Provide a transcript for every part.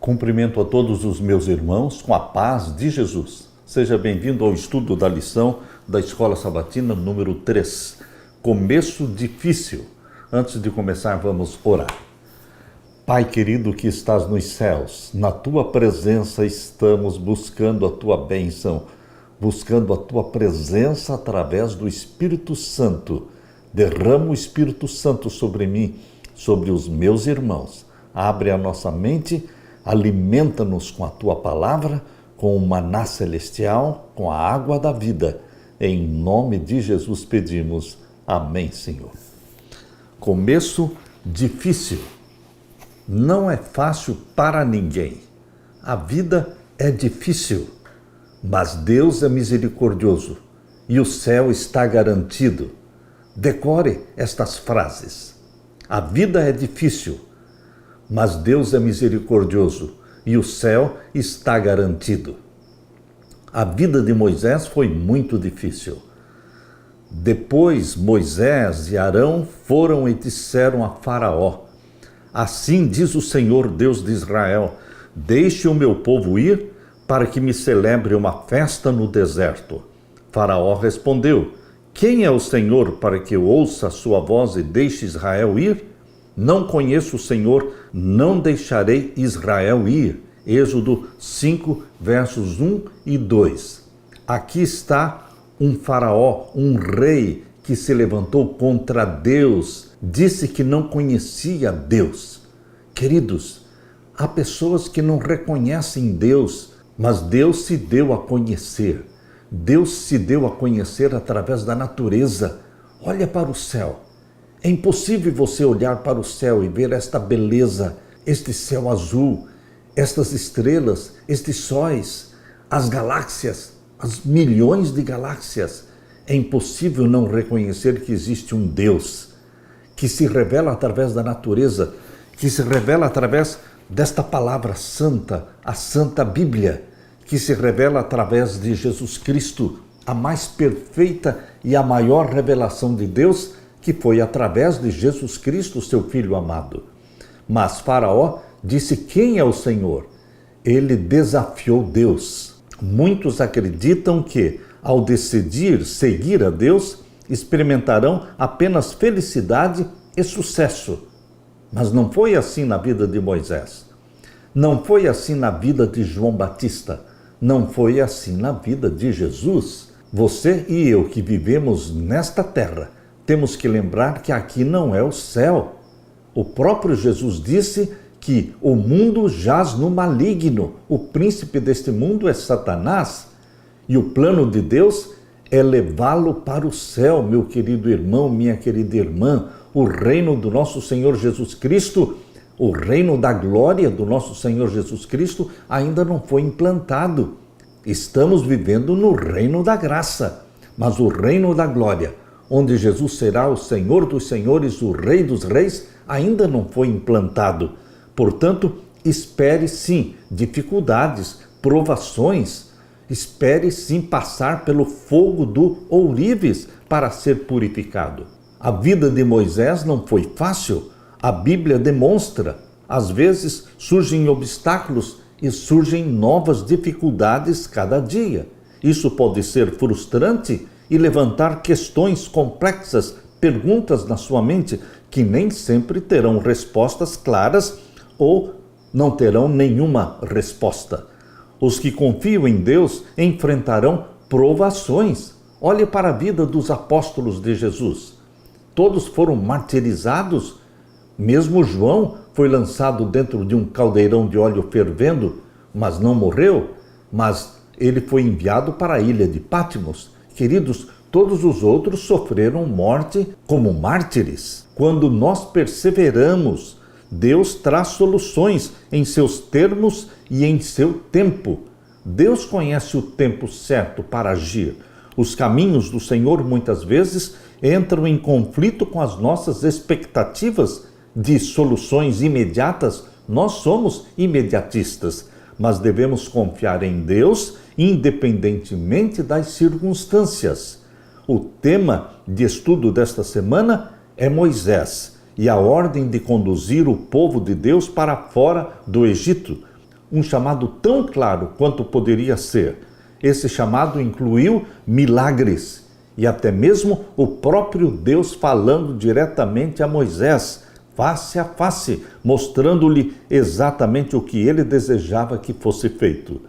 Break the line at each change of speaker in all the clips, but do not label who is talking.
Cumprimento a todos os meus irmãos com a paz de Jesus. Seja bem-vindo ao estudo da lição da Escola Sabatina número 3. Começo difícil. Antes de começar, vamos orar. Pai querido que estás nos céus, na tua presença estamos buscando a tua bênção, buscando a tua presença através do Espírito Santo. Derrama o Espírito Santo sobre mim, sobre os meus irmãos. Abre a nossa mente, alimenta-nos com a tua palavra, com o maná celestial, com a água da vida. Em nome de Jesus pedimos. Amém, Senhor. Começo difícil. Não é fácil para ninguém. A vida é difícil, mas Deus é misericordioso e o céu está garantido. Decore estas frases. A vida é difícil, mas Deus é misericordioso e o céu está garantido. A vida de Moisés foi muito difícil. Depois Moisés e Arão foram e disseram a Faraó: assim diz o Senhor Deus de Israel, deixe o meu povo ir para que me celebre uma festa no deserto. Faraó respondeu: quem é o Senhor para que eu ouça a sua voz e deixe Israel ir? Não conheço o Senhor, não deixarei Israel ir. Êxodo 5, versos 1 e 2. Aqui está um faraó, um rei que se levantou contra Deus, disse que não conhecia Deus. Queridos, há pessoas que não reconhecem Deus, mas Deus se deu a conhecer. Deus se deu a conhecer através da natureza. Olha para o céu. É impossível você olhar para o céu e ver esta beleza, este céu azul, estas estrelas, estes sóis, as galáxias, as milhões de galáxias. É impossível não reconhecer que existe um Deus que se revela através da natureza, que se revela através desta palavra santa, a Santa Bíblia, que se revela através de Jesus Cristo, a mais perfeita e a maior revelação de Deus, que foi através de Jesus Cristo, seu Filho amado. Mas Faraó disse: quem é o Senhor? Ele desafiou Deus. Muitos acreditam que, ao decidir seguir a Deus, experimentarão apenas felicidade e sucesso. Mas não foi assim na vida de Moisés. Não foi assim na vida de João Batista. Não foi assim na vida de Jesus. Você e eu que vivemos nesta terra, temos que lembrar que aqui não é o céu. O próprio Jesus disse que o mundo jaz no maligno. O príncipe deste mundo é Satanás. E o plano de Deus é levá-lo para o céu, meu querido irmão, minha querida irmã. O reino do nosso Senhor Jesus Cristo, o reino da glória do nosso Senhor Jesus Cristo ainda não foi implantado. Estamos vivendo no reino da graça, mas o reino da glória, onde Jesus será o Senhor dos senhores, o Rei dos reis, ainda não foi implantado. Portanto, espere sim dificuldades, provações. Espere sim passar pelo fogo do ourives para ser purificado. A vida de Moisés não foi fácil. A Bíblia demonstra. Às vezes surgem obstáculos e surgem novas dificuldades cada dia. Isso pode ser frustrante e levantar questões complexas, perguntas na sua mente que nem sempre terão respostas claras ou não terão nenhuma resposta. Os que confiam em Deus enfrentarão provações. Olhe para a vida dos apóstolos de Jesus. Todos foram martirizados. Mesmo João foi lançado dentro de um caldeirão de óleo fervendo, mas não morreu. Mas ele foi enviado para a ilha de Patmos. Queridos, todos os outros sofreram morte como mártires. Quando nós perseveramos, Deus traz soluções em seus termos e em seu tempo. Deus conhece o tempo certo para agir. Os caminhos do Senhor muitas vezes entram em conflito com as nossas expectativas de soluções imediatas. Nós somos imediatistas, mas devemos confiar em Deus independentemente das circunstâncias. O tema de estudo desta semana é Moisés e a ordem de conduzir o povo de Deus para fora do Egito. um chamado tão claro quanto poderia ser. Esse chamado incluiu milagres e até mesmo o próprio Deus falando diretamente a Moisés, face a face, mostrando-lhe exatamente o que ele desejava que fosse feito.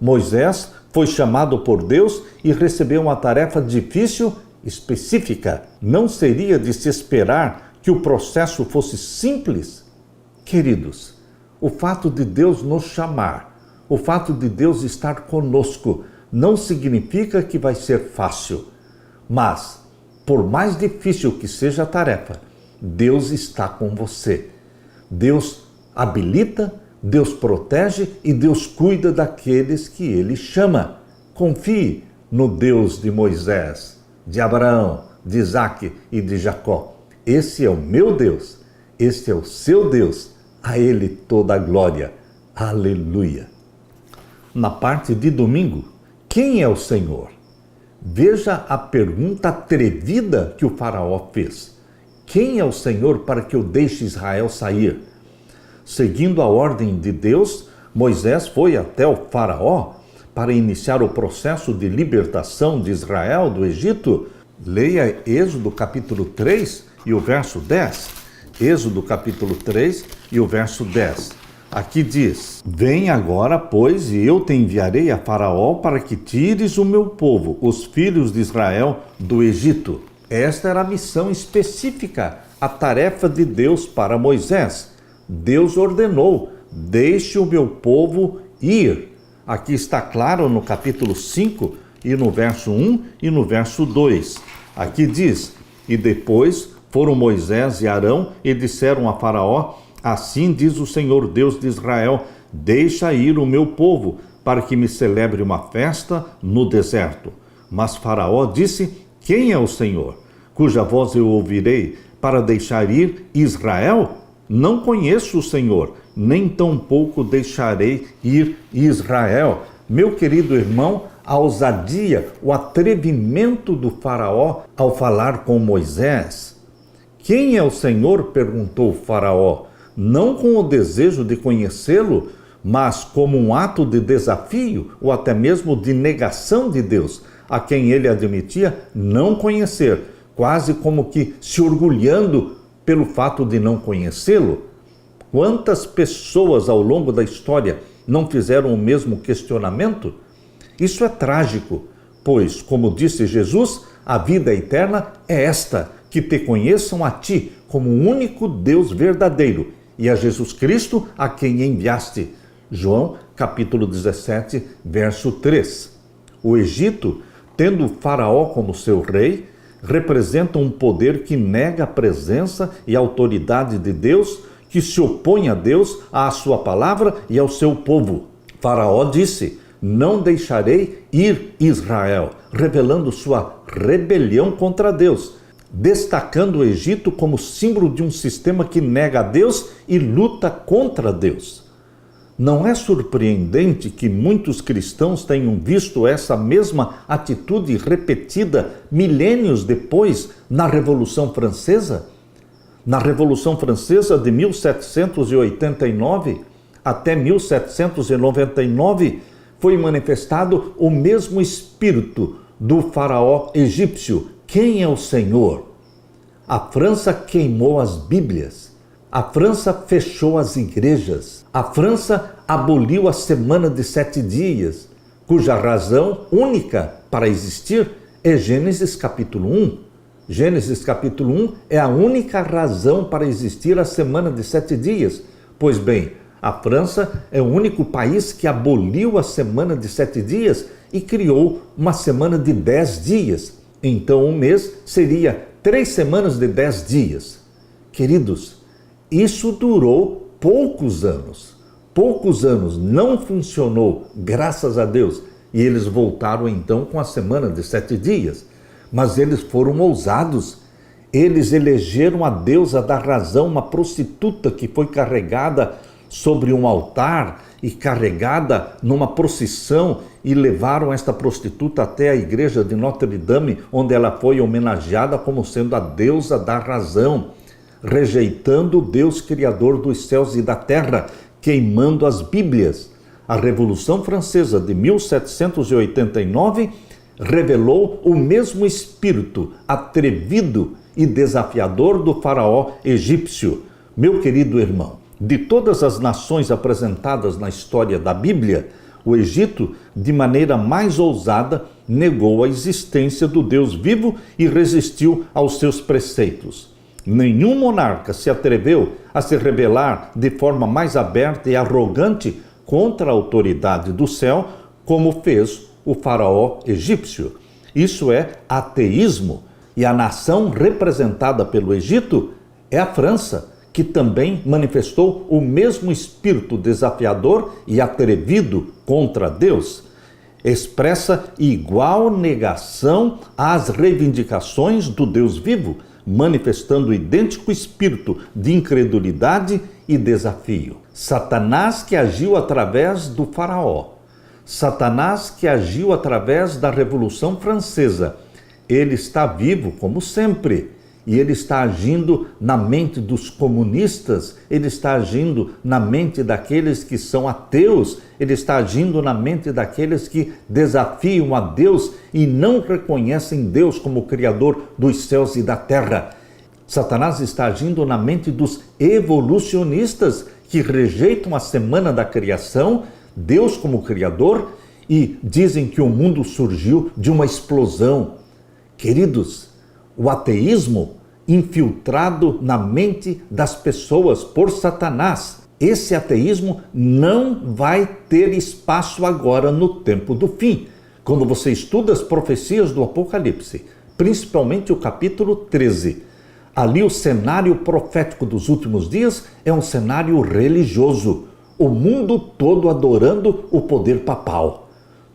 Moisés foi chamado por Deus e recebeu uma tarefa difícil, específica. Não seria de se esperar que o processo fosse simples? Queridos, o fato de Deus nos chamar, o fato de Deus estar conosco, não significa que vai ser fácil. Mas, por mais difícil que seja a tarefa, Deus está com você. Deus habilita, Deus protege e Deus cuida daqueles que Ele chama. Confie no Deus de Moisés, de Abraão, de Isaque e de Jacó. Esse é o meu Deus, este é o seu Deus, a Ele toda a glória. Aleluia! Na parte de domingo, quem é o Senhor? Veja a pergunta atrevida que o faraó fez. Quem é o Senhor para que eu deixe Israel sair? Seguindo a ordem de Deus, Moisés foi até o faraó para iniciar o processo de libertação de Israel do Egito. Leia Êxodo capítulo 3 e o verso 10. Êxodo capítulo 3 e o verso 10. Aqui diz: Vem agora, pois, e eu te enviarei a Faraó para que tires o meu povo, os filhos de Israel, do Egito. Esta era a missão específica, a tarefa de Deus para Moisés. Deus ordenou: deixe o meu povo ir. Aqui está claro no capítulo 5 e no verso 1 e no verso 2. Aqui diz: E depois foram Moisés e Arão e disseram a Faraó: Assim diz o Senhor Deus de Israel: Deixa ir o meu povo, para que me celebre uma festa no deserto. Mas Faraó disse: Quem é o Senhor, cuja voz eu ouvirei, para deixar ir Israel? Não conheço o Senhor, nem tampouco deixarei ir Israel. Meu querido irmão, a ousadia, o atrevimento do Faraó ao falar com Moisés. Quem é o Senhor? Perguntou o Faraó, não com o desejo de conhecê-lo, mas como um ato de desafio ou até mesmo de negação de Deus, a quem ele admitia não conhecer, quase como que se orgulhando pelo fato de não conhecê-lo. Quantas pessoas ao longo da história não fizeram o mesmo questionamento? Isso é trágico, pois, como disse Jesus, a vida eterna é esta, que te conheçam a ti como o único Deus verdadeiro e a Jesus Cristo a quem enviaste. João capítulo 17, verso 3. O Egito, tendo o Faraó como seu rei, representa um poder que nega a presença e a autoridade de Deus, que se opõe a Deus, à sua palavra e ao seu povo. Faraó disse: Não deixarei ir Israel, revelando sua rebelião contra Deus, destacando o Egito como símbolo de um sistema que nega a Deus e luta contra Deus. Não é surpreendente que muitos cristãos tenham visto essa mesma atitude repetida milênios depois na Revolução Francesa? Na Revolução Francesa de 1789 até 1799 foi manifestado o mesmo espírito do faraó egípcio. Quem é o Senhor? A França queimou as Bíblias. A França fechou as igrejas. A França aboliu a semana de 7 dias, cuja razão única para existir é Gênesis capítulo 1. Gênesis capítulo 1 é a única razão para existir a semana de 7 dias. Pois bem, a França é o único país que aboliu a semana de 7 dias e criou uma semana de 10 dias. Então, um mês seria 3 semanas de 10 dias. Queridos, isso durou poucos anos. Poucos anos, não funcionou, graças a Deus. E eles voltaram então com a semana de 7 dias. Mas eles foram ousados. Eles elegeram a deusa da razão, uma prostituta que foi carregada sobre um altar e carregada numa procissão, e levaram esta prostituta até a igreja de Notre Dame, onde ela foi homenageada como sendo a deusa da razão, rejeitando o Deus criador dos céus e da terra, queimando as Bíblias. A Revolução Francesa de 1789 revelou o mesmo espírito atrevido e desafiador do faraó egípcio. Meu querido irmão, de todas as nações apresentadas na história da Bíblia, o Egito, de maneira mais ousada, negou a existência do Deus vivo e resistiu aos seus preceitos. Nenhum monarca se atreveu a se rebelar de forma mais aberta e arrogante contra a autoridade do céu, como fez o faraó egípcio. Isso é ateísmo, e a nação representada pelo Egito é a França, que também manifestou o mesmo espírito desafiador e atrevido contra Deus. Expressa igual negação às reivindicações do Deus vivo, manifestando idêntico espírito de incredulidade e desafio. Satanás, que agiu através do faraó, Satanás, que agiu através da Revolução Francesa, ele está vivo como sempre. E ele está agindo na mente dos comunistas, ele está agindo na mente daqueles que são ateus, ele está agindo na mente daqueles que desafiam a Deus e não reconhecem Deus como Criador dos céus e da terra. Satanás está agindo na mente dos evolucionistas que rejeitam a semana da criação, Deus como Criador, e dizem que o mundo surgiu de uma explosão. Queridos, o ateísmo infiltrado na mente das pessoas por Satanás. Esse ateísmo não vai ter espaço agora no tempo do fim. Quando você estuda as profecias do Apocalipse, principalmente o capítulo 13, ali o cenário profético dos últimos dias é um cenário religioso. O mundo todo adorando o poder papal.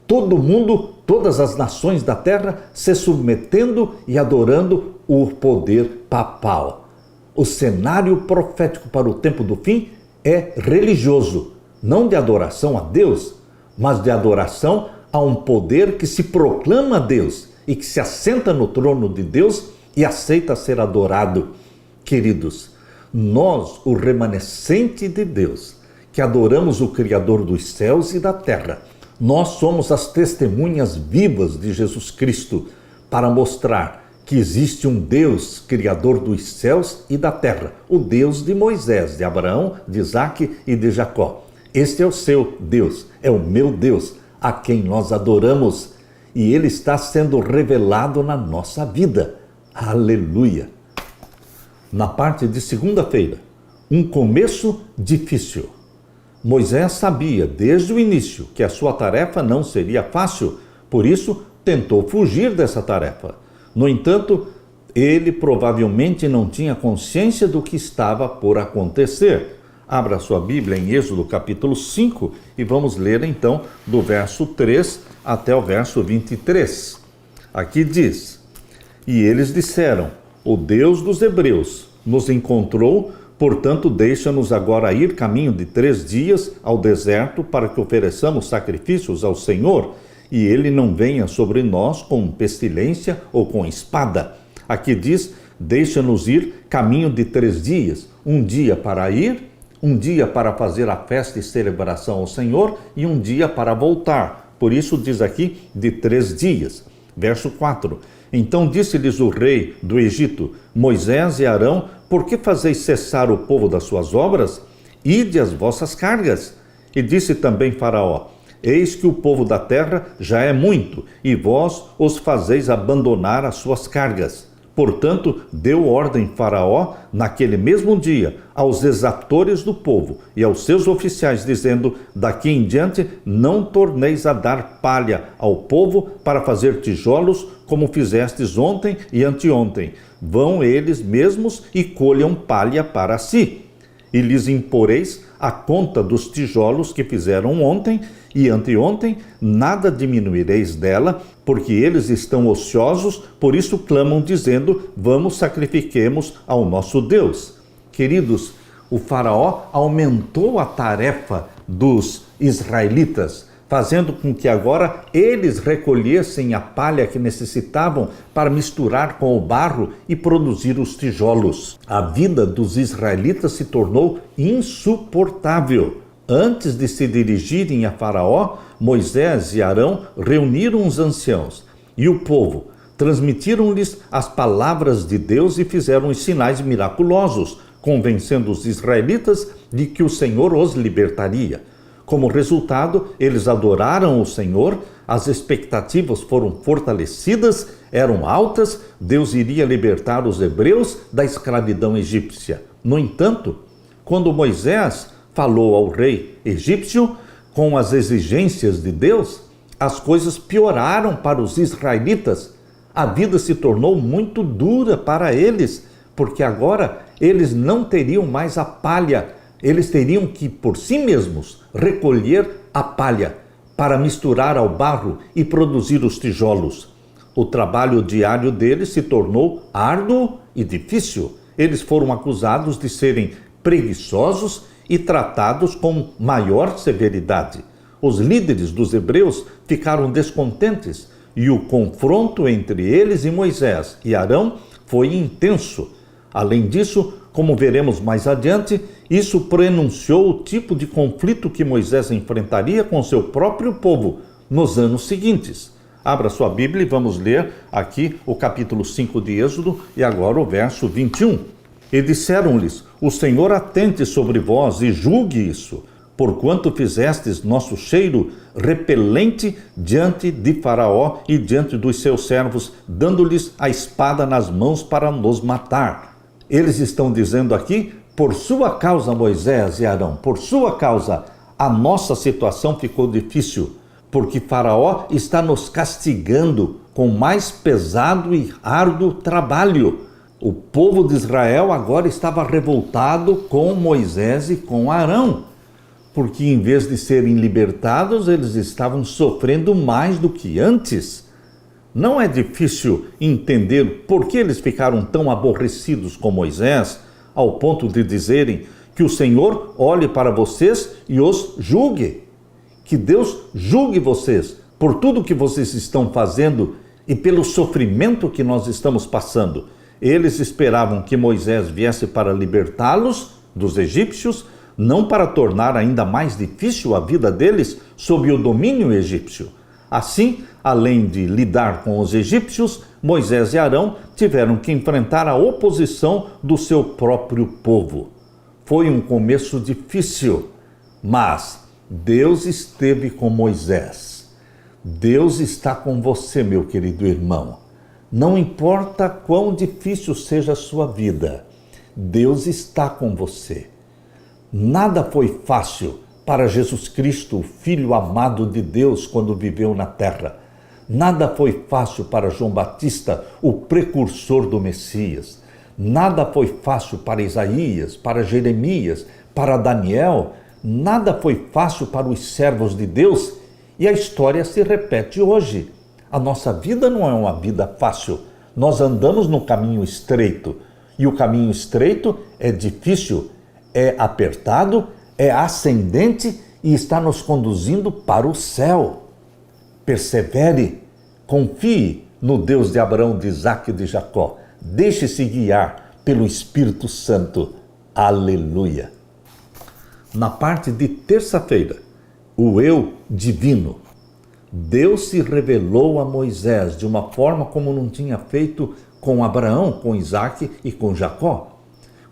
Todo mundo, todas as nações da terra se submetendo e adorando o poder papal. O cenário profético para o tempo do fim é religioso, não de adoração a Deus, mas de adoração a um poder que se proclama Deus e que se assenta no trono de Deus e aceita ser adorado. Queridos, nós, o remanescente de Deus, que adoramos o Criador dos céus e da terra, nós somos as testemunhas vivas de Jesus Cristo para mostrar que existe um Deus, Criador dos céus e da terra, o Deus de Moisés, de Abraão, de Isaque e de Jacó. Este é o seu Deus, é o meu Deus, a quem nós adoramos, e ele está sendo revelado na nossa vida. Aleluia! Na parte de segunda-feira, um começo difícil. Moisés sabia desde o início que a sua tarefa não seria fácil, por isso tentou fugir dessa tarefa. No entanto, ele provavelmente não tinha consciência do que estava por acontecer. Abra sua Bíblia em Êxodo capítulo 5 e vamos ler então do verso 3 até o verso 23. Aqui diz: E eles disseram, o Deus dos hebreus nos encontrou, portanto deixa-nos agora ir caminho de 3 dias ao deserto para que ofereçamos sacrifícios ao Senhor, e ele não venha sobre nós com pestilência ou com espada. Aqui diz, deixa-nos ir caminho de 3 dias, um dia para ir, um dia para fazer a festa e celebração ao Senhor e um dia para voltar. Por isso diz aqui de 3 dias. Verso 4. Então disse-lhes o rei do Egito, Moisés e Arão, por que fazeis cessar o povo das suas obras? Ide as vossas cargas. E disse também Faraó, eis que o povo da terra já é muito, e vós os fazeis abandonar as suas cargas. Portanto, deu ordem Faraó, naquele mesmo dia, aos exatores do povo e aos seus oficiais, dizendo, daqui em diante não torneis a dar palha ao povo para fazer tijolos, como fizestes ontem e anteontem. Vão eles mesmos e colham palha para si. E lhes imporeis a conta dos tijolos que fizeram ontem e anteontem, nada diminuireis dela, porque eles estão ociosos, por isso clamam dizendo, vamos sacrifiquemos ao nosso Deus. Queridos, o faraó aumentou a tarefa dos israelitas, fazendo com que agora eles recolhessem a palha que necessitavam para misturar com o barro e produzir os tijolos. A vida dos israelitas se tornou insuportável. Antes de se dirigirem a Faraó, Moisés e Arão reuniram os anciãos e o povo, transmitiram-lhes as palavras de Deus e fizeram os sinais miraculosos, convencendo os israelitas de que o Senhor os libertaria. Como resultado, eles adoraram o Senhor, as expectativas foram fortalecidas, eram altas, Deus iria libertar os hebreus da escravidão egípcia. No entanto, quando Moisés falou ao rei egípcio com as exigências de Deus, as coisas pioraram para os israelitas. A vida se tornou muito dura para eles, porque agora eles não teriam mais a palha, eles teriam que, por si mesmos, recolher a palha para misturar ao barro e produzir os tijolos. O trabalho diário deles se tornou árduo e difícil. Eles foram acusados de serem preguiçosos e tratados com maior severidade. Os líderes dos hebreus ficaram descontentes e o confronto entre eles e Moisés e Arão foi intenso. Além disso, como veremos mais adiante, isso prenunciou o tipo de conflito que Moisés enfrentaria com seu próprio povo nos anos seguintes. Abra sua Bíblia e vamos ler aqui o capítulo 5 de Êxodo e agora o verso 21. E disseram-lhes: o Senhor atente sobre vós e julgue isso, porquanto fizestes nosso cheiro repelente diante de Faraó e diante dos seus servos, dando-lhes a espada nas mãos para nos matar. Eles estão dizendo aqui, por sua causa, Moisés e Arão, por sua causa, a nossa situação ficou difícil, porque Faraó está nos castigando com mais pesado e árduo trabalho. O povo de Israel agora estava revoltado com Moisés e com Arão, porque em vez de serem libertados, eles estavam sofrendo mais do que antes. Não é difícil entender por que eles ficaram tão aborrecidos com Moisés, ao ponto de dizerem que o Senhor olhe para vocês e os julgue. Que Deus julgue vocês por tudo que vocês estão fazendo e pelo sofrimento que nós estamos passando. Eles esperavam que Moisés viesse para libertá-los dos egípcios, não para tornar ainda mais difícil a vida deles sob o domínio egípcio. Assim, além de lidar com os egípcios, Moisés e Arão tiveram que enfrentar a oposição do seu próprio povo. Foi um começo difícil, mas Deus esteve com Moisés. Deus está com você, meu querido irmão. Não importa quão difícil seja a sua vida, Deus está com você. Nada foi fácil para Jesus Cristo, o Filho amado de Deus, quando viveu na terra. Nada foi fácil para João Batista, o precursor do Messias. Nada foi fácil para Isaías, para Jeremias, para Daniel. Nada foi fácil para os servos de Deus e a história se repete hoje. A nossa vida não é uma vida fácil. Nós andamos no caminho estreito e o caminho estreito é difícil, é apertado, é ascendente e está nos conduzindo para o céu. Persevere, confie no Deus de Abraão, de Isaque e de Jacó. Deixe-se guiar pelo Espírito Santo. Aleluia! Na parte de terça-feira, o eu divino. Deus se revelou a Moisés de uma forma como não tinha feito com Abraão, com Isaque e com Jacó.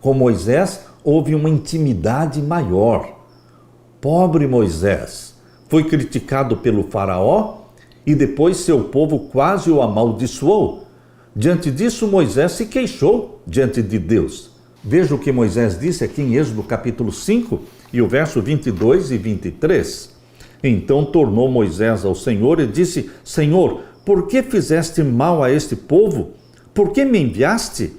Com Moisés houve uma intimidade maior. Pobre Moisés foi criticado pelo faraó e depois seu povo quase o amaldiçoou. Diante disso, Moisés se queixou diante de Deus. Veja o que Moisés disse aqui em Êxodo capítulo 5 e o verso 22 e 23. Então tornou Moisés ao Senhor e disse: Senhor, por que fizeste mal a este povo? Por que me enviaste?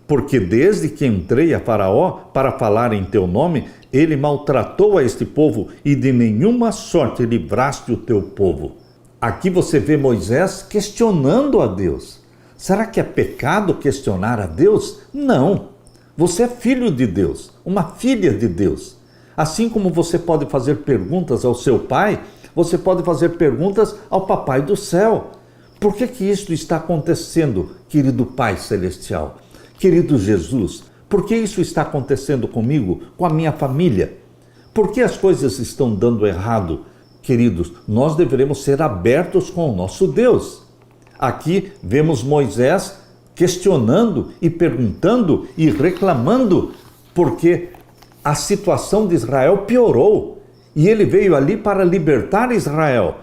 Porque desde que entrei a Faraó para falar em teu nome, ele maltratou a este povo e de nenhuma sorte livraste o teu povo. Aqui você vê Moisés questionando a Deus. Será que é pecado questionar a Deus? Não. Você é filho de Deus, uma filha de Deus. Assim como você pode fazer perguntas ao seu pai, você pode fazer perguntas ao Papai do céu. Por que isso está acontecendo, querido Pai Celestial? Querido Jesus, por que isso está acontecendo comigo, com a minha família? Por que as coisas estão dando errado? Queridos, nós deveremos ser abertos com o nosso Deus. Aqui vemos Moisés questionando e perguntando e reclamando, porque a situação de Israel piorou. E ele veio ali para libertar Israel.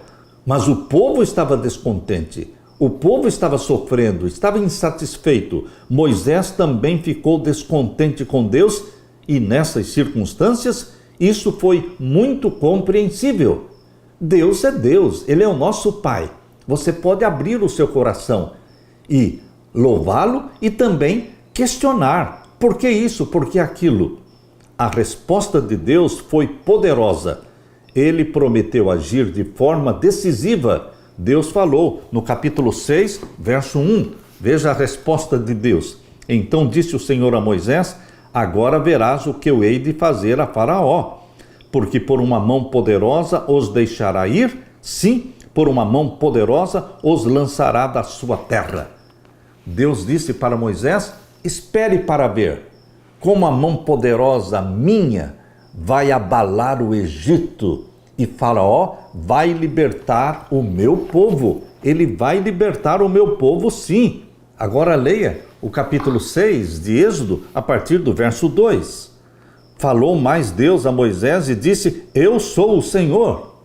Mas o povo estava descontente. O povo estava sofrendo, estava insatisfeito. Moisés também ficou descontente com Deus e nessas circunstâncias isso foi muito compreensível. Deus é Deus, Ele é o nosso Pai. Você pode abrir o seu coração e louvá-lo e também questionar. Por que isso? Por que aquilo? A resposta de Deus foi poderosa. Ele prometeu agir de forma decisiva. Deus falou no capítulo 6, verso 1. Veja a resposta de Deus. Então disse o Senhor a Moisés: agora verás o que eu hei de fazer a Faraó. Porque por uma mão poderosa os deixará ir, sim, por uma mão poderosa os lançará da sua terra. Deus disse para Moisés: espere para ver como a mão poderosa minha vai abalar o Egito e Faraó vai libertar o meu povo. Ele vai libertar o meu povo, sim. Agora leia o capítulo 6 de Êxodo, a partir do verso 2. Falou mais Deus a Moisés e disse: eu sou o Senhor.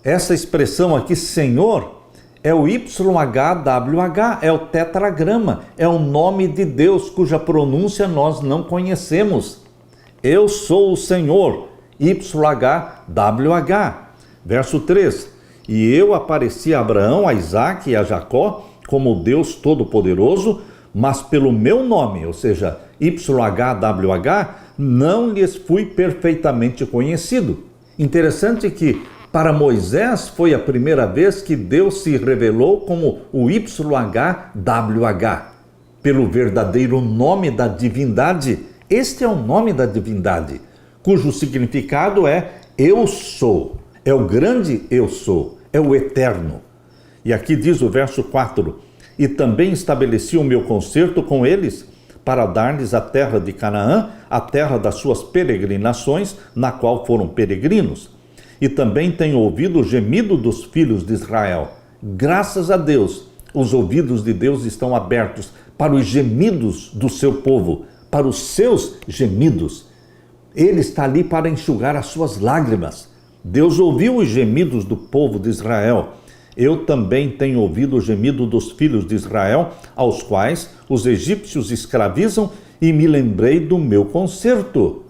Essa expressão aqui, Senhor, é o YHWH, é o tetragrama, é o nome de Deus cuja pronúncia nós não conhecemos. Eu sou o Senhor, YHWH. Verso 3. E eu apareci a Abraão, a Isaque e a Jacó como Deus Todo-Poderoso, mas pelo meu nome, ou seja, YHWH, não lhes fui perfeitamente conhecido. Interessante que para Moisés foi a primeira vez que Deus se revelou como o YHWH, pelo verdadeiro nome da divindade. Este é o nome da divindade, cujo significado é eu sou, é o grande eu sou, é o eterno. E aqui diz o verso 4, e também estabeleci o meu concerto com eles, para dar-lhes a terra de Canaã, a terra das suas peregrinações, na qual foram peregrinos. E também tenho ouvido o gemido dos filhos de Israel. Graças a Deus, os ouvidos de Deus estão abertos para os gemidos do seu povo, para os seus gemidos. Ele está ali para enxugar as suas lágrimas. Deus ouviu os gemidos do povo de Israel. Eu também tenho ouvido o gemido dos filhos de Israel, aos quais os egípcios escravizam, e me lembrei do meu concerto.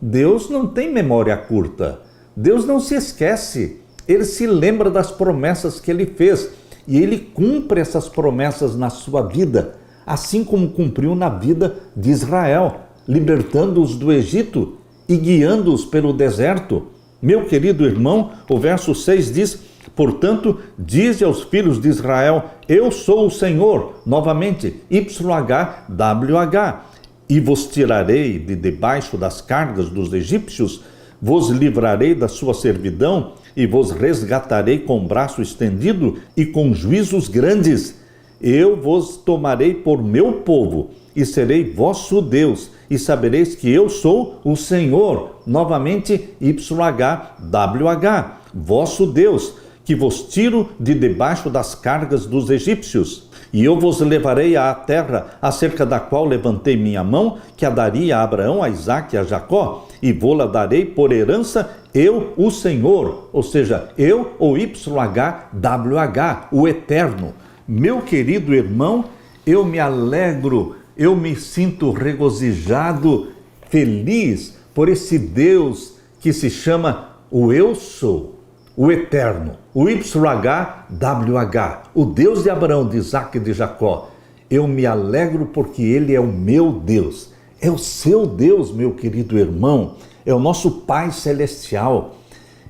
Deus não tem memória curta. Deus não se esquece. Ele se lembra das promessas que ele fez e ele cumpre essas promessas na sua vida, assim como cumpriu na vida de Israel, libertando-os do Egito e guiando-os pelo deserto. Meu querido irmão, o verso 6 diz: portanto, dize aos filhos de Israel: eu sou o Senhor, novamente, YHWH, e vos tirarei de debaixo das cargas dos egípcios, vos livrarei da sua servidão e vos resgatarei com braço estendido e com juízos grandes. Eu vos tomarei por meu povo e serei vosso Deus, e sabereis que eu sou o Senhor, novamente YHWH, vosso Deus, que vos tiro de debaixo das cargas dos egípcios. E eu vos levarei à terra acerca da qual levantei minha mão, que a daria a Abraão, a Isaque e a Jacó, e vou-la darei por herança, eu, o Senhor, ou seja, eu, o YHWH, o Eterno. Meu querido irmão, eu me alegro, eu me sinto regozijado, feliz por esse Deus que se chama o Eu Sou, o Eterno, o YHWH, o Deus de Abraão, de Isaque e de Jacó. Eu me alegro porque Ele é o meu Deus, é o seu Deus, meu querido irmão, é o nosso Pai Celestial.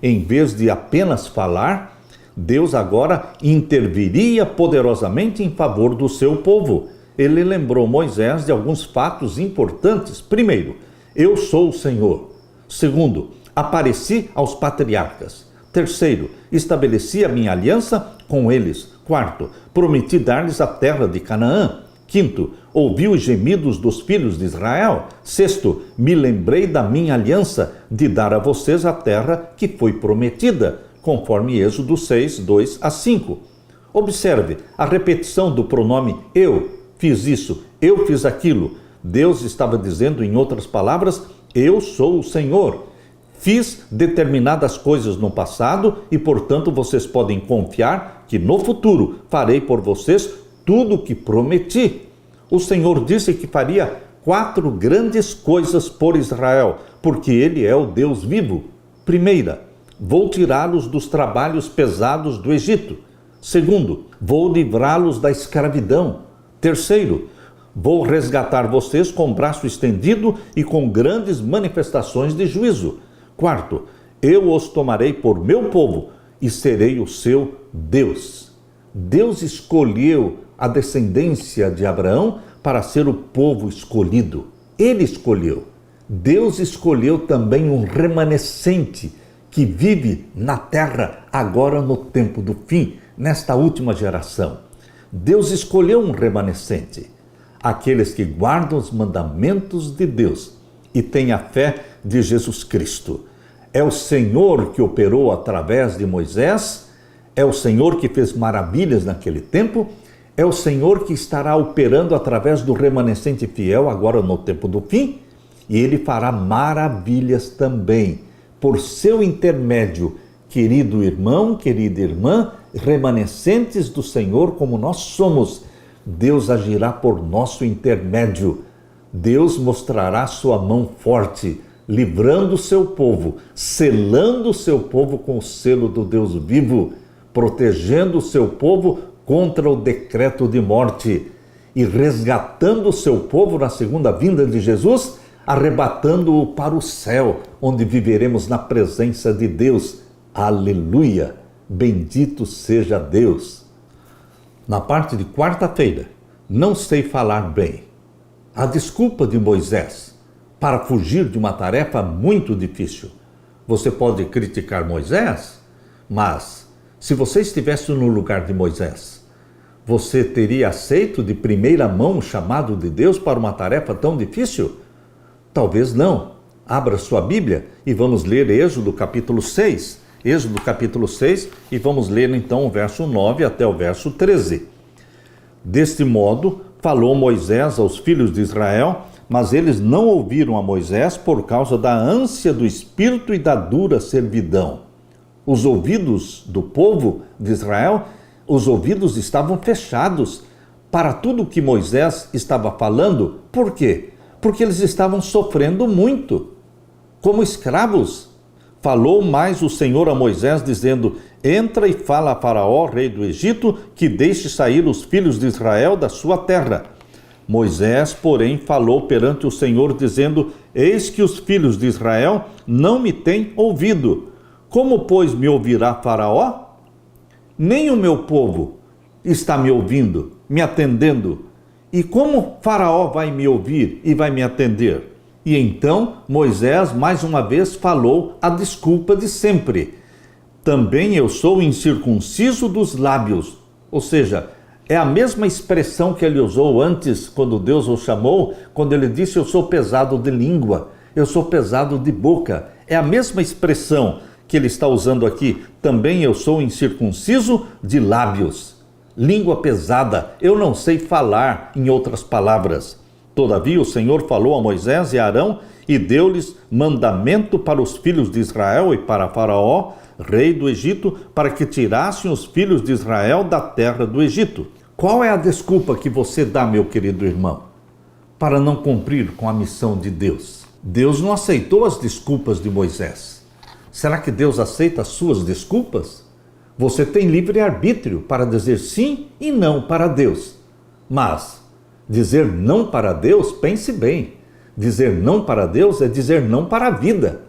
Em vez de apenas falar, Deus agora interviria poderosamente em favor do seu povo. Ele lembrou Moisés de alguns fatos importantes. Primeiro, eu sou o Senhor. Segundo, apareci aos patriarcas. Terceiro, estabeleci a minha aliança com eles. Quarto, prometi dar-lhes a terra de Canaã. Quinto, ouvi os gemidos dos filhos de Israel. Sexto, me lembrei da minha aliança de dar a vocês a terra que foi prometida, conforme Êxodo 6, 2 a 5. Observe a repetição do pronome eu fiz isso, eu fiz aquilo. Deus estava dizendo, em outras palavras, eu sou o Senhor. Fiz determinadas coisas no passado e, portanto, vocês podem confiar que no futuro farei por vocês tudo o que prometi. O Senhor disse que faria 4 grandes coisas por Israel, porque Ele é o Deus vivo. Primeira, vou tirá-los dos trabalhos pesados do Egito. Segundo, vou livrá-los da escravidão. Terceiro, vou resgatar vocês com o braço estendido e com grandes manifestações de juízo. Quarto, eu os tomarei por meu povo e serei o seu Deus. Deus escolheu a descendência de Abraão para ser o povo escolhido. Ele escolheu. Deus escolheu também um remanescente que vive na terra agora no tempo do fim, nesta última geração. Deus escolheu um remanescente, aqueles que guardam os mandamentos de Deus e têm a fé de Jesus Cristo. É o Senhor que operou através de Moisés, é o Senhor que fez maravilhas naquele tempo, é o Senhor que estará operando através do remanescente fiel agora no tempo do fim, e Ele fará maravilhas também, por seu intermédio, querido irmão, querida irmã, remanescentes do Senhor como nós somos. Deus agirá por nosso intermédio. Deus mostrará sua mão forte, livrando o seu povo, selando o seu povo com o selo do Deus vivo, protegendo o seu povo contra o decreto de morte e resgatando o seu povo na segunda vinda de Jesus, arrebatando-o para o céu, onde viveremos na presença de Deus. Aleluia! Bendito seja Deus! Na parte de quarta-feira, não sei falar bem. A desculpa de Moisés para fugir de uma tarefa muito difícil. Você pode criticar Moisés, mas se você estivesse no lugar de Moisés, você teria aceito de primeira mão o chamado de Deus para uma tarefa tão difícil? Talvez não. Abra sua Bíblia e vamos ler Êxodo capítulo 6. Êxodo capítulo 6 e vamos ler então o verso 9 até o verso 13. Deste modo, falou Moisés aos filhos de Israel, mas eles não ouviram a Moisés por causa da ânsia do espírito e da dura servidão. Os ouvidos do povo de Israel, os ouvidos estavam fechados para tudo o que Moisés estava falando. Por quê? Porque eles estavam sofrendo muito, como escravos. Falou mais o Senhor a Moisés, dizendo: entra e fala a Faraó, rei do Egito, que deixe sair os filhos de Israel da sua terra. Moisés, porém, falou perante o Senhor, dizendo: eis que os filhos de Israel não me têm ouvido. Como, pois, me ouvirá Faraó? Nem o meu povo está me ouvindo, me atendendo. E como Faraó vai me ouvir e vai me atender? E então Moisés mais uma vez falou a desculpa de sempre. Também eu sou incircunciso dos lábios. Ou seja, é a mesma expressão que ele usou antes, quando Deus o chamou, quando ele disse: eu sou pesado de língua, eu sou pesado de boca. É a mesma expressão que ele está usando aqui. Também eu sou incircunciso de lábios. Língua pesada, eu não sei falar, em outras palavras. Todavia o Senhor falou a Moisés e a Arão e deu-lhes mandamento para os filhos de Israel e para Faraó, rei do Egito, para que tirassem os filhos de Israel da terra do Egito. Qual é a desculpa que você dá, meu querido irmão, para não cumprir com a missão de Deus? Deus não aceitou as desculpas de Moisés. Será que Deus aceita as suas desculpas? Você tem livre-arbítrio para dizer sim e não para Deus. Mas dizer não para Deus, pense bem, dizer não para Deus é dizer não para a vida.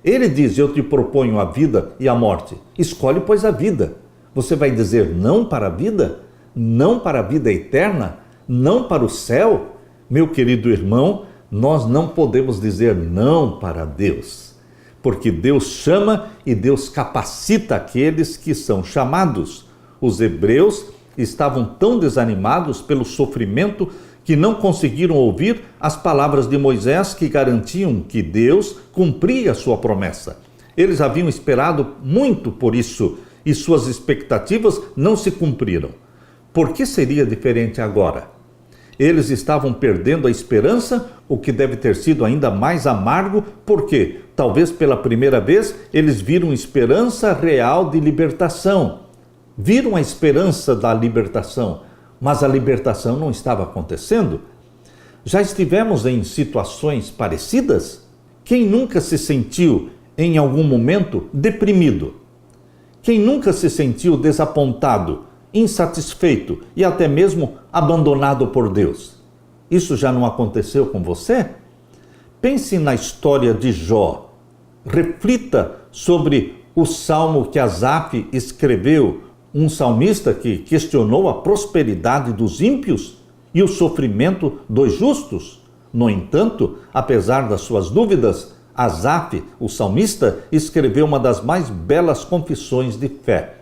Ele diz: eu te proponho a vida e a morte. Escolhe, pois, a vida. Você vai dizer não para a vida? Não para a vida eterna? Não para o céu? Meu querido irmão, nós não podemos dizer não para Deus, porque Deus chama e Deus capacita aqueles que são chamados. Os hebreus estavam tão desanimados pelo sofrimento que não conseguiram ouvir as palavras de Moisés que garantiam que Deus cumpria a sua promessa. Eles haviam esperado muito por isso e suas expectativas não se cumpriram. Por que seria diferente agora? Eles estavam perdendo a esperança, o que deve ter sido ainda mais amargo, porque, talvez pela primeira vez, eles viram esperança real de libertação. Viram a esperança da libertação, mas a libertação não estava acontecendo. Já estivemos em situações parecidas? Quem nunca se sentiu, em algum momento, deprimido? Quem nunca se sentiu desapontado, insatisfeito e até mesmo abandonado por Deus? Isso já não aconteceu com você? Pense na história de Jó. Reflita sobre o salmo que Asaf escreveu, um salmista que questionou a prosperidade dos ímpios e o sofrimento dos justos. No entanto, apesar das suas dúvidas, Asaf, o salmista, escreveu uma das mais belas confissões de fé.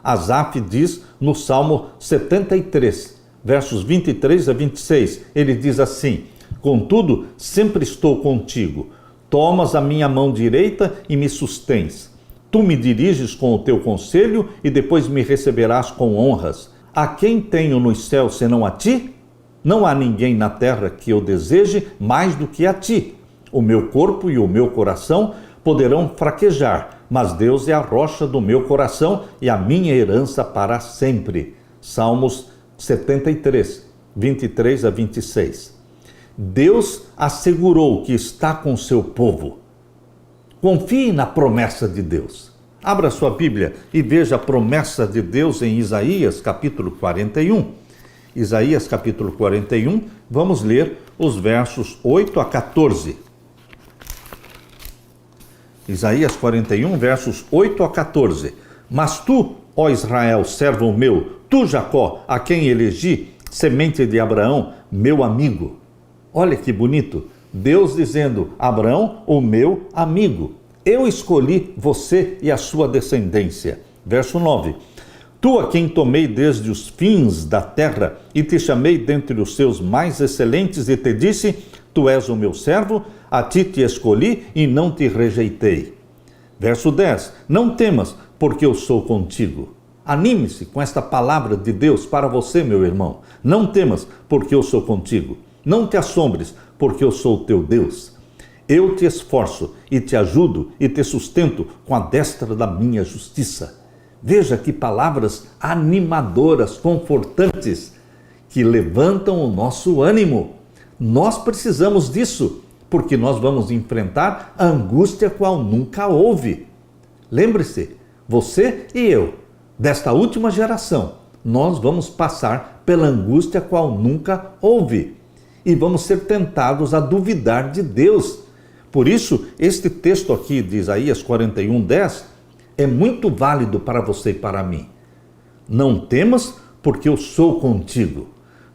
Asaf diz no Salmo 73, versos 23 a 26, ele diz assim: "Contudo, sempre estou contigo. Tomas a minha mão direita e me sustens. Tu me diriges com o teu conselho e depois me receberás com honras. A quem tenho nos céus senão a ti? Não há ninguém na terra que eu deseje mais do que a ti. O meu corpo e o meu coração poderão fraquejar, mas Deus é a rocha do meu coração e a minha herança para sempre." Salmos 73, 23 a 26. Deus assegurou que está com seu povo. Confie na promessa de Deus. Abra sua Bíblia e veja a promessa de Deus em Isaías capítulo 41. Isaías capítulo 41, vamos ler os versos 8 a 14. Isaías 41, versos 8 a 14. "Mas tu, ó Israel, servo meu, tu, Jacó, a quem elegi, semente de Abraão, meu amigo." Olha que bonito. Deus dizendo: Abraão, o meu amigo. Eu escolhi você e a sua descendência. Verso 9. "Tu, a quem tomei desde os fins da terra e te chamei dentre os seus mais excelentes e te disse: tu és o meu servo, a ti te escolhi e não te rejeitei." Verso 10. "Não temas, porque eu sou contigo." Anime-se com esta palavra de Deus para você, meu irmão. Não temas, porque eu sou contigo. Não te assombres, porque eu sou o teu Deus. Eu te esforço e te ajudo e te sustento com a destra da minha justiça. Veja que palavras animadoras, confortantes, que levantam o nosso ânimo. Nós precisamos disso, porque nós vamos enfrentar a angústia qual nunca houve. Lembre-se, você e eu, desta última geração, nós vamos passar pela angústia qual nunca houve. E vamos ser tentados a duvidar de Deus. Por isso, este texto aqui de Isaías 41, 10 é muito válido para você e para mim. Não temas, porque eu sou contigo.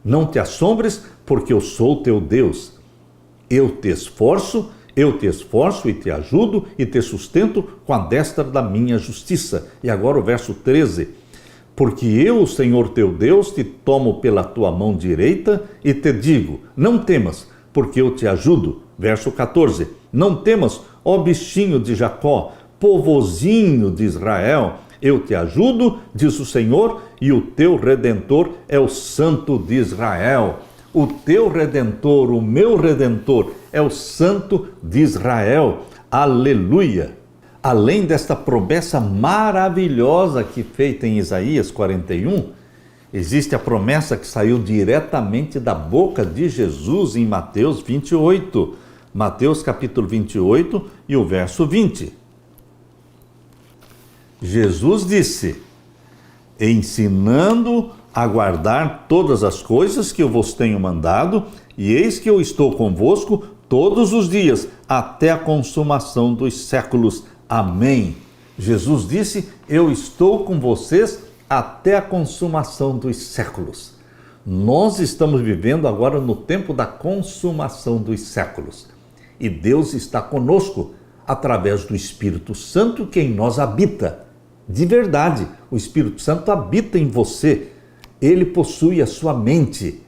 Não te assombres, porque eu sou teu Deus. Eu te esforço e te ajudo e te sustento com a destra da minha justiça. E agora o verso 13. "Porque eu, o Senhor teu Deus, te tomo pela tua mão direita e te digo: não temas, porque eu te ajudo." Verso 14. "Não temas, ó bichinho de Jacó, povozinho de Israel, eu te ajudo, diz o Senhor, e o teu Redentor é o Santo de Israel." O teu Redentor, o meu Redentor, é o Santo de Israel. Aleluia! Além desta promessa maravilhosa que feita em Isaías 41, existe a promessa que saiu diretamente da boca de Jesus em Mateus 28. Mateus capítulo 28 e o verso 20. Jesus disse: "Ensinando a guardar todas as coisas que eu vos tenho mandado, e eis que eu estou convosco todos os dias, até a consumação dos séculos. Amém." Jesus disse: "Eu estou com vocês até a consumação dos séculos." Nós estamos vivendo agora no tempo da consumação dos séculos. E Deus está conosco através do Espírito Santo que em nós habita. De verdade, o Espírito Santo habita em você. Ele possui a sua mente.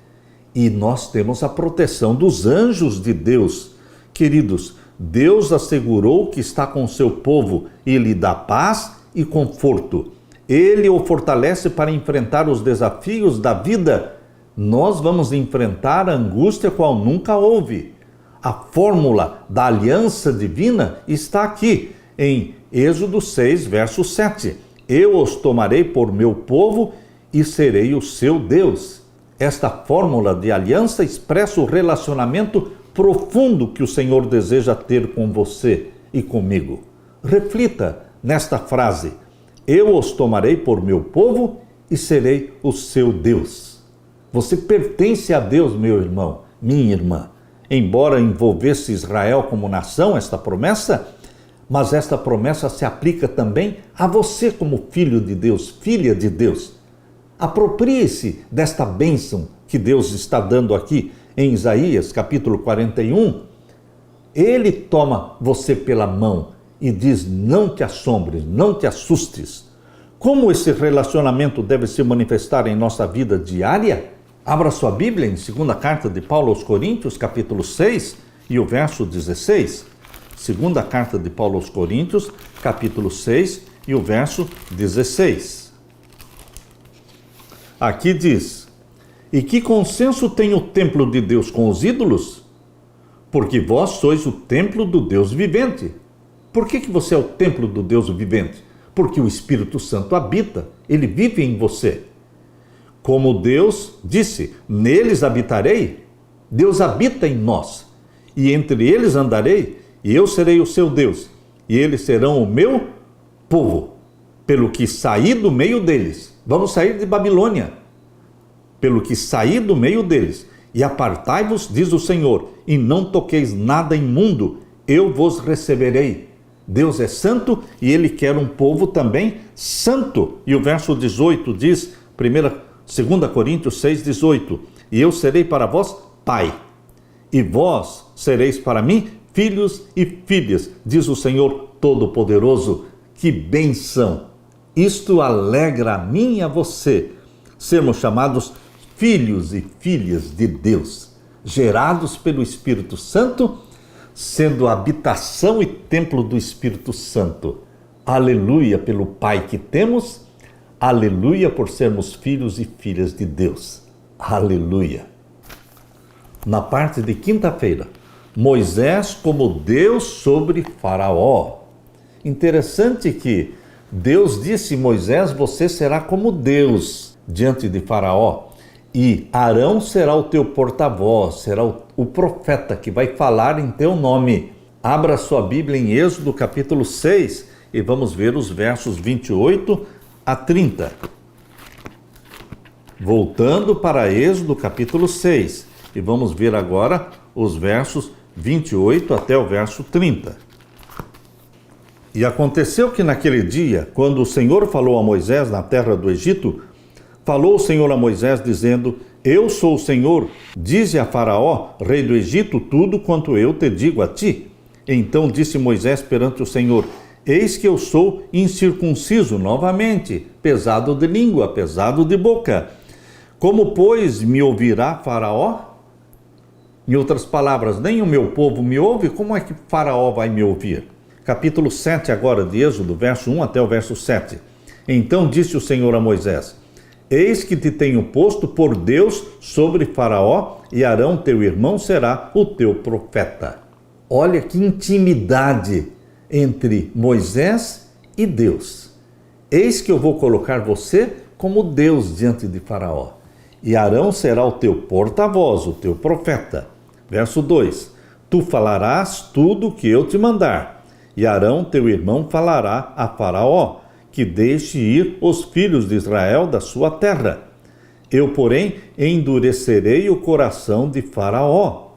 E nós temos a proteção dos anjos de Deus. Queridos, Deus assegurou que está com o seu povo e lhe dá paz e conforto. Ele o fortalece para enfrentar os desafios da vida. Nós vamos enfrentar a angústia qual nunca houve. A fórmula da aliança divina está aqui, em Êxodo 6, verso 7. Eu os tomarei por meu povo e serei o seu Deus. Esta fórmula de aliança expressa o relacionamento profundo que o Senhor deseja ter com você e comigo. Reflita nesta frase: eu os tomarei por meu povo e serei o seu Deus. Você pertence a Deus, meu irmão, minha irmã. Embora envolvesse Israel como nação, esta promessa, mas esta promessa se aplica também a você como filho de Deus, filha de Deus. Aproprie-se desta bênção que Deus está dando aqui em Isaías, capítulo 41. Ele toma você pela mão e diz: não te assombres, não te assustes. Como esse relacionamento deve se manifestar em nossa vida diária? Abra sua Bíblia em segunda carta de Paulo aos Coríntios, capítulo 6 e o verso 16. Segunda carta de Paulo aos Coríntios, capítulo 6 e o verso 16. Aqui diz: e que consenso tem o templo de Deus com os ídolos? Porque vós sois o templo do Deus vivente. Por que você é o templo do Deus vivente? Porque o Espírito Santo habita, ele vive em você. Como Deus disse: neles habitarei. Deus habita em nós, e entre eles andarei, e eu serei o seu Deus, e eles serão o meu povo. Pelo que saí do meio deles. Vamos sair de Babilônia. Pelo que saí do meio deles. E apartai-vos, diz o Senhor, e não toqueis nada imundo, eu vos receberei. Deus é santo e ele quer um povo também santo. E o verso 18 diz, 2 Coríntios 6, 18, e eu serei para vós pai, e vós sereis para mim filhos e filhas, diz o Senhor Todo-Poderoso. Que bênção! Isto alegra a mim e a você, sermos chamados filhos e filhas de Deus, gerados pelo Espírito Santo, sendo a habitação e templo do Espírito Santo. Aleluia pelo Pai que temos, aleluia por sermos filhos e filhas de Deus. Aleluia. Na parte de quinta-feira, Moisés como Deus sobre Faraó. Interessante que Deus disse: Moisés, você será como Deus diante de Faraó, e Arão será o teu porta-voz, será o profeta que vai falar em teu nome. Abra sua Bíblia em Êxodo capítulo 6 e vamos ver os versos 28 a 30. Voltando para Êxodo capítulo 6 e vamos ver agora os versos 28 até o verso 30. E aconteceu que naquele dia, quando o Senhor falou a Moisés na terra do Egito, falou o Senhor a Moisés dizendo: eu sou o Senhor, dize a Faraó, rei do Egito, tudo quanto eu te digo a ti. Então disse Moisés perante o Senhor: eis que eu sou incircunciso novamente, pesado de língua, pesado de boca. Como, pois, me ouvirá Faraó? Em outras palavras, nem o meu povo me ouve, como é que Faraó vai me ouvir? Capítulo 7 agora de Êxodo, verso 1 até o verso 7. Então disse o Senhor a Moisés: eis que te tenho posto por Deus sobre Faraó, e Arão teu irmão será o teu profeta. Olha que intimidade entre Moisés e Deus. Eis que eu vou colocar você como Deus diante de Faraó, e Arão será o teu porta-voz, o teu profeta. Verso 2: tu falarás tudo o que eu te mandar, e Arão teu irmão falará a Faraó, que deixe ir os filhos de Israel da sua terra. Eu, porém, endurecerei o coração de Faraó.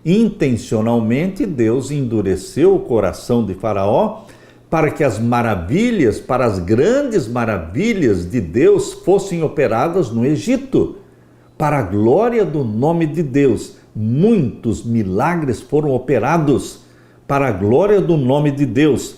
Intencionalmente, Deus endureceu o coração de Faraó para que as maravilhas, para as grandes maravilhas de Deus fossem operadas no Egito. Para a glória do nome de Deus, muitos milagres foram operados. Para a glória do nome de Deus,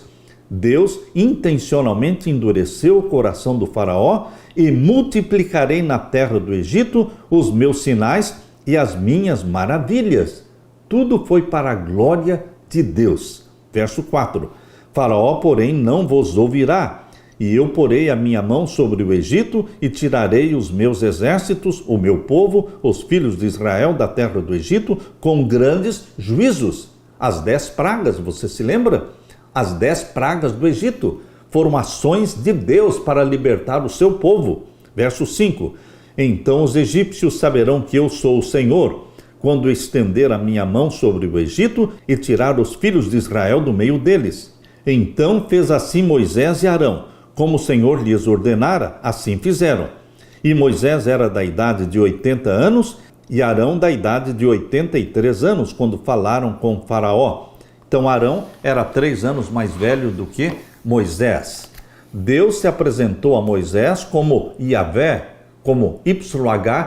Deus intencionalmente endureceu o coração do faraó e multiplicarei na terra do Egito os meus sinais e as minhas maravilhas. Tudo foi para a glória de Deus. Verso 4. Faraó, porém, não vos ouvirá, e eu porei a minha mão sobre o Egito e tirarei os meus exércitos, o meu povo, os filhos de Israel da terra do Egito, com grandes juízos. As 10 pragas, você se lembra? As 10 pragas do Egito foram ações de Deus para libertar o seu povo. Verso 5. Então os egípcios saberão que eu sou o Senhor, quando estender a minha mão sobre o Egito e tirar os filhos de Israel do meio deles. Então fez assim Moisés e Arão, como o Senhor lhes ordenara, assim fizeram. E Moisés era da idade de 80 anos e Arão da idade de 83 anos, quando falaram com Faraó. Então Arão era 3 anos mais velho do que Moisés. Deus se apresentou a Moisés como Yahvé, como YHWH,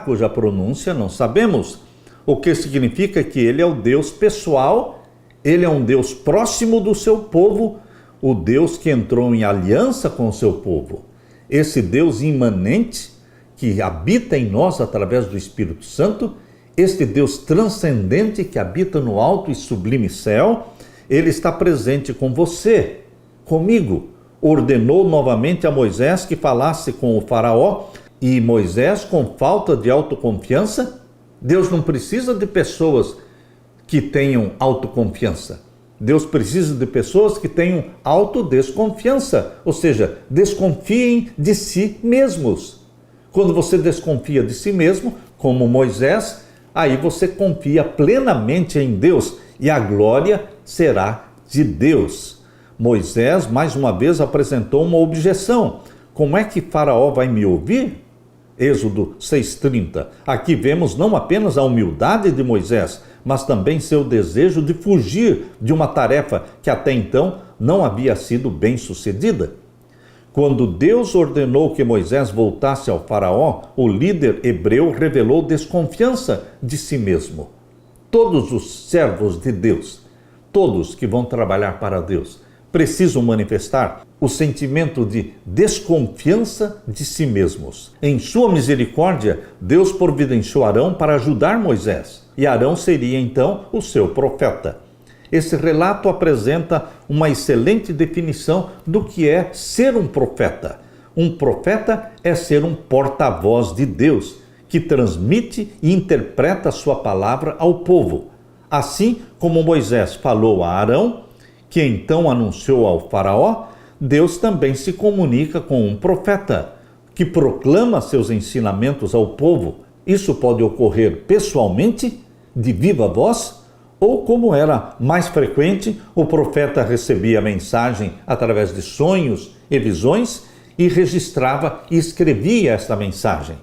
cuja pronúncia não sabemos. O que significa que ele é o Deus pessoal, ele é um Deus próximo do seu povo, o Deus que entrou em aliança com o seu povo. Esse Deus imanente que habita em nós através do Espírito Santo, este Deus transcendente que habita no alto e sublime céu, ele está presente com você, comigo. Ordenou novamente a Moisés que falasse com o faraó, e Moisés, com falta de autoconfiança, Deus não precisa de pessoas que tenham autoconfiança. Deus precisa de pessoas que tenham autodesconfiança, ou seja, desconfiem de si mesmos. Quando você desconfia de si mesmo, como Moisés, aí você confia plenamente em Deus e a glória será de Deus. Moisés, mais uma vez, apresentou uma objeção. Como é que Faraó vai me ouvir? Êxodo 6:30. Aqui vemos não apenas a humildade de Moisés, mas também seu desejo de fugir de uma tarefa que até então não havia sido bem sucedida. Quando Deus ordenou que Moisés voltasse ao faraó, o líder hebreu revelou desconfiança de si mesmo. Todos os servos de Deus, todos que vão trabalhar para Deus, precisam manifestar o sentimento de desconfiança de si mesmos. Em sua misericórdia, Deus providenciou Arão para ajudar Moisés, e Arão seria então o seu profeta. Esse relato apresenta uma excelente definição do que é ser um profeta. Um profeta é ser um porta-voz de Deus, que transmite e interpreta a sua palavra ao povo. Assim como Moisés falou a Arão, que então anunciou ao faraó, Deus também se comunica com um profeta, que proclama seus ensinamentos ao povo. Isso pode ocorrer pessoalmente, de viva voz, ou, como era mais frequente, o profeta recebia a mensagem através de sonhos e visões e registrava e escrevia esta mensagem.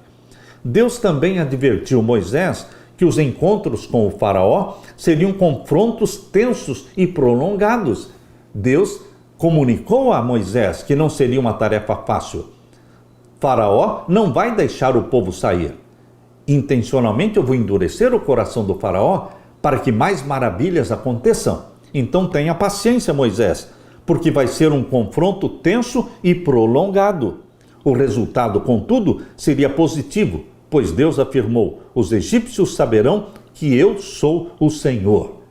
Deus também advertiu Moisés que os encontros com o faraó seriam confrontos tensos e prolongados. Deus comunicou a Moisés que não seria uma tarefa fácil. Faraó não vai deixar o povo sair. Intencionalmente eu vou endurecer o coração do faraó para que mais maravilhas aconteçam. Então tenha paciência, Moisés, porque vai ser um confronto tenso e prolongado. O resultado, contudo, seria positivo, pois Deus afirmou: os egípcios saberão que eu sou o Senhor.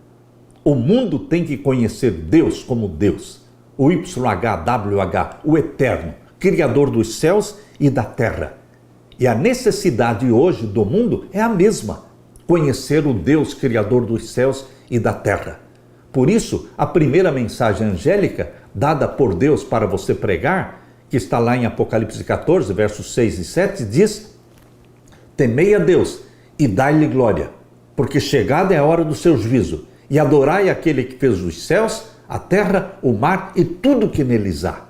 O mundo tem que conhecer Deus como Deus, o YHWH, o Eterno, Criador dos céus e da terra. E a necessidade hoje do mundo é a mesma: conhecer o Deus Criador dos céus e da terra. Por isso, a primeira mensagem angélica dada por Deus para você pregar, que está lá em Apocalipse 14, versos 6 e 7, diz: temei a Deus e dai-lhe glória, porque chegada é a hora do seu juízo, e adorai aquele que fez os céus, a terra, o mar e tudo que neles há.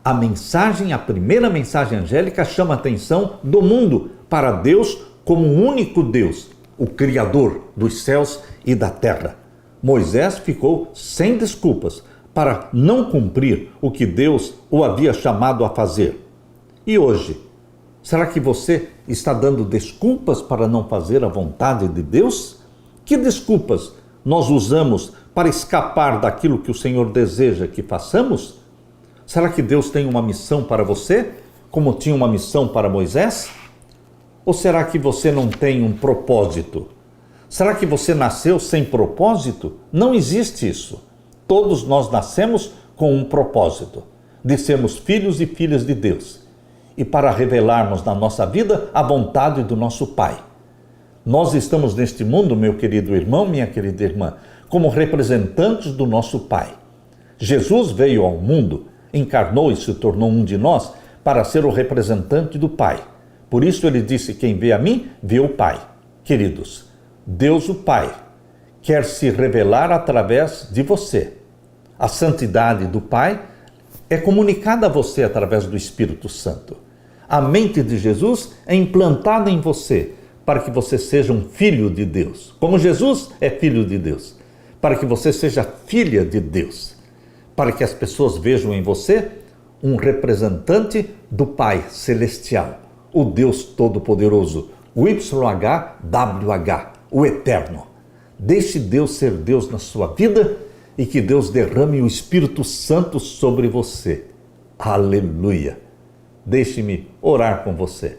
A primeira mensagem angélica chama a atenção do mundo para Deus como um único Deus, o Criador dos céus e da terra. Moisés ficou sem desculpas para não cumprir o que Deus o havia chamado a fazer. E hoje, será que você está dando desculpas para não fazer a vontade de Deus? Que desculpas nós usamos para escapar daquilo que o Senhor deseja que façamos? Será que Deus tem uma missão para você, como tinha uma missão para Moisés? Ou será que você não tem um propósito? Será que você nasceu sem propósito? Não existe isso. Todos nós nascemos com um propósito, de sermos filhos e filhas de Deus, e para revelarmos na nossa vida a vontade do nosso Pai. Nós estamos neste mundo, meu querido irmão, minha querida irmã, como representantes do nosso Pai. Jesus veio ao mundo, encarnou e se tornou um de nós para ser o representante do Pai. Por isso ele disse: quem vê a mim, vê o Pai. Queridos, Deus o Pai quer se revelar através de você. A santidade do Pai é comunicada a você através do Espírito Santo. A mente de Jesus é implantada em você para que você seja um filho de Deus. Como Jesus é filho de Deus, para que você seja filha de Deus, para que as pessoas vejam em você um representante do Pai Celestial, o Deus Todo-Poderoso, o YHWH, o Eterno. Deixe Deus ser Deus na sua vida e que Deus derrame o Espírito Santo sobre você. Aleluia! Deixe-me orar com você.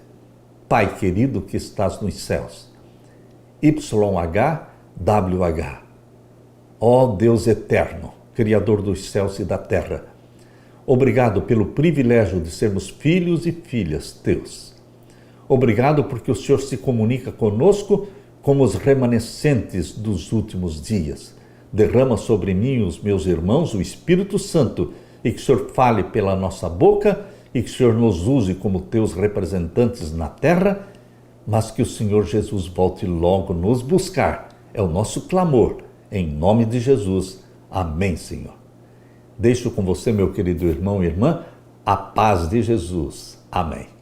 Pai querido que estás nos céus, YHWH, ó Deus eterno, Criador dos céus e da terra, obrigado pelo privilégio de sermos filhos e filhas teus. Obrigado porque o Senhor se comunica conosco como os remanescentes dos últimos dias. Derrama sobre mim e os meus irmãos o Espírito Santo e que o Senhor fale pela nossa boca e que o Senhor nos use como teus representantes na terra, mas que o Senhor Jesus volte logo nos buscar. É o nosso clamor, em nome de Jesus. Amém, Senhor. Deixo com você, meu querido irmão e irmã, a paz de Jesus. Amém.